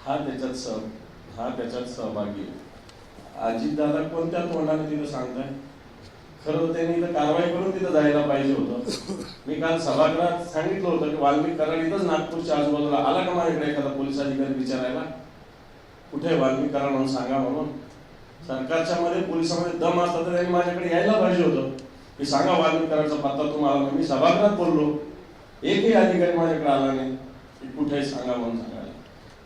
हा त्याच्यात सहभागी आहे. अजितदादा कोणत्या तोंडाने तिथं सांगताय? खरं त्यांनी इथं कारवाई करून तिथं जायला पाहिजे होतं. मी काल सभागृहात सांगितलं होतं की वाल्मिक कराड इथंच नागपूरच्या आजूबाजूला आला का माझ्याकडे एखादा पोलीस अधिकारी विचारायला कुठे वाल्मिक कराड म्हणून सांगा म्हणून. सरकारच्या मध्ये पोलिसांमध्ये दम असता तर त्यांनी माझ्याकडे यायला पाहिजे होतं की सांगा वाल्मिक कराडचा पत्ता तुम्हाला. मी सभागृहात बोललो, एकही अधिकारी माझ्याकडे आला नाही की कुठे सांगा म्हणून सांगायला.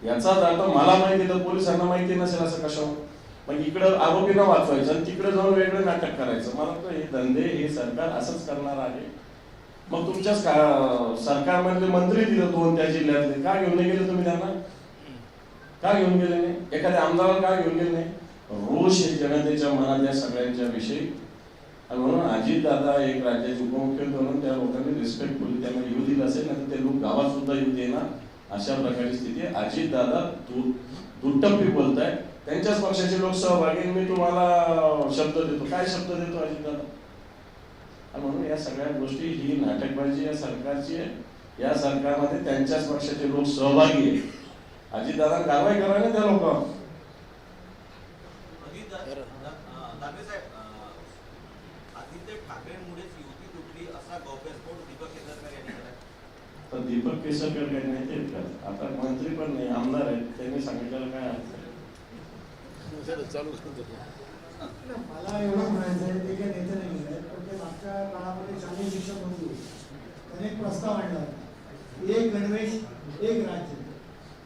याचाच अर्थ मला माहिती तर पोलिसांना माहिती नसेल असं कशावर. मग इकडं आरोपींना वाचवायचं आणि तिकडे जाऊन वेगळं नाटक करायचं. मला वाटतं हे धंदे हे सरकार असंच करणार आहे. मग तुमच्या सरकारमधले मंत्री दिलं दोन त्या जिल्ह्यातले, का घेऊन नाही गेले तुम्ही त्यांना? का घेऊन गेले नाही? एखाद्या आमदाराला का घेऊन गेले नाही? रोष हे जनतेच्या मनात या सगळ्यांच्या विषयी. आणि म्हणून अजितदादा एक राज्याचे उपमुख्यमंत्री म्हणून त्या लोकांनी रिस्पेक्टफुली त्यांना येऊ दिलं असेल, नाही ते लोक गावात सुद्धा येऊ देणार अशा प्रकारची स्थिती आहे. अजितदादा दुटप्पी बोलताय. त्यांच्याच पक्षाचे लोक सहभागी. मी तुम्हाला शब्द देतो. काय शब्द देतो अजितदादा? आणि म्हणून या सगळ्या गोष्टी ही नाटकबाजी या सरकारची आहे. या सरकारमध्ये त्यांच्याच पक्षाचे लोक सहभागी आहे. अजितदादा कारवाई करायला त्या लोकांवर. तर दीपक केसरकर काही नाही ते आता मंत्री पण नाही, आमदार आहेत. त्यांनी सांगितलेलं काय अर्थ आहे? मला एवढं म्हणायचं आहे, ते काही नेते नाही आहेत, पण ते मागच्या काळामध्ये शालेय शिक्षण मंत्री त्याने एक प्रस्ताव आणला, एक गणवेश एक राज्य.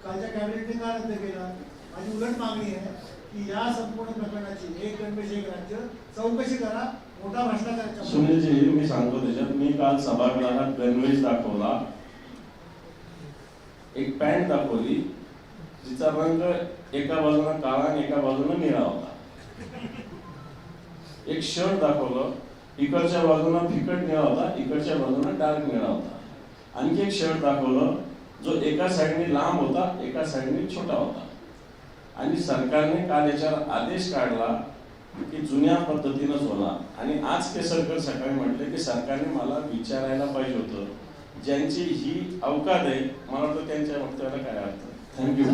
कालच्या कॅबिनेटने का रद्द केला? माझी उलट मागणी आहे की या संपूर्ण प्रकरणाची एक गणवेश एक राज्य चौकशी करा. मोठा भ्रष्टाचार. सुनीलजी, मी सांगतो त्याच्यात, मी काल सभागृहात गणवेश दाखवला, एक पॅन्ट दाखवली जिचा रंग एका बाजूला काळा आणि एका बाजूला निळा होता. एक शर्ट दाखवलं, इकडच्या बाजूला फिकट निळा होता, इकडच्या बाजूला डार्क निळा होता. आणखी एक शर्ट दाखवलं जो एका साईडने लांब होता, एका साईडने छोटा होता. आणि सरकारने काल याच्यावर आदेश काढला की जुन्या पद्धतीनंच होणार. आणि आज केसरकर सकाळी म्हटले की सरकारने मला विचारायला पाहिजे होतं. ज्यांची ही अवकात आहे, मला वाटतं त्यांच्या वक्तव्याला काय अर्थ. थँक्यू.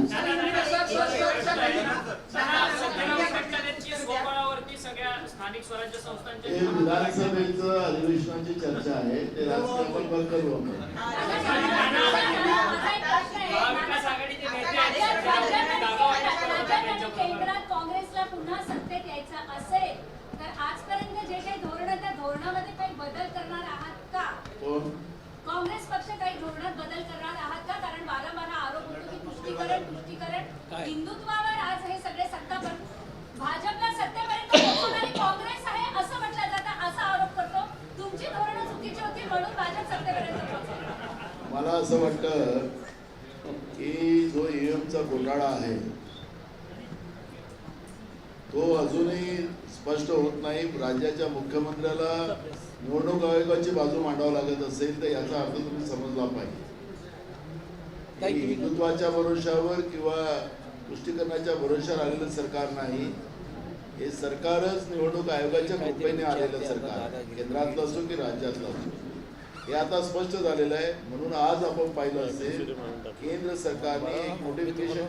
विधानसभेचं अधिवेशनाची चर्चा आहे, ते राजकीय आपण बंद करू. केंद्रात काँग्रेसला पुन्हा सत्तेत यायचं असेल तर आजपर्यंत जे काही धोरण, त्या धोरणामध्ये काही बदल करणार आहात का? काँग्रेस पक्ष काही धोरणात बदल करणार आहात का? कारण वारंवार आरोप होतो की तुष्टीकरण हिंदुत्वावर आज हे सगळे सत्ता, पण भाजपला सत्तेपर्यंत पोहोचणारी काँग्रेस आहे असं म्हटलं जातं, असा आरोप करतो. तुमची धोरणं चुकीची होती म्हणून भाजप सत्तेपर्यंत पोहोचला. मला असं वाटतं की जो ईव्हीएमचा घोटाळा आहे तो अजूनही स्पष्ट होत नाही. राज्याच्या मुख्यमंत्र्याला निवडणूक आयोगाची बाजू मांडावं लागत असेल तर याचा अर्थ तुम्ही समजला पाहिजे. हिंदुत्वाच्या भरोशावर किंवा तुष्टीकरणाच्या भरोशावर आलेलं सरकार नाही. हे सरकारच निवडणूक आयोगाच्या कृपेने आलेलं सरकार, केंद्रातलं असो की राज्यातलं असो, हे आता स्पष्ट झालेलं आहे. म्हणून आज आपण पाहिलं असेल केंद्र सरकारने एक नोटिफिकेशन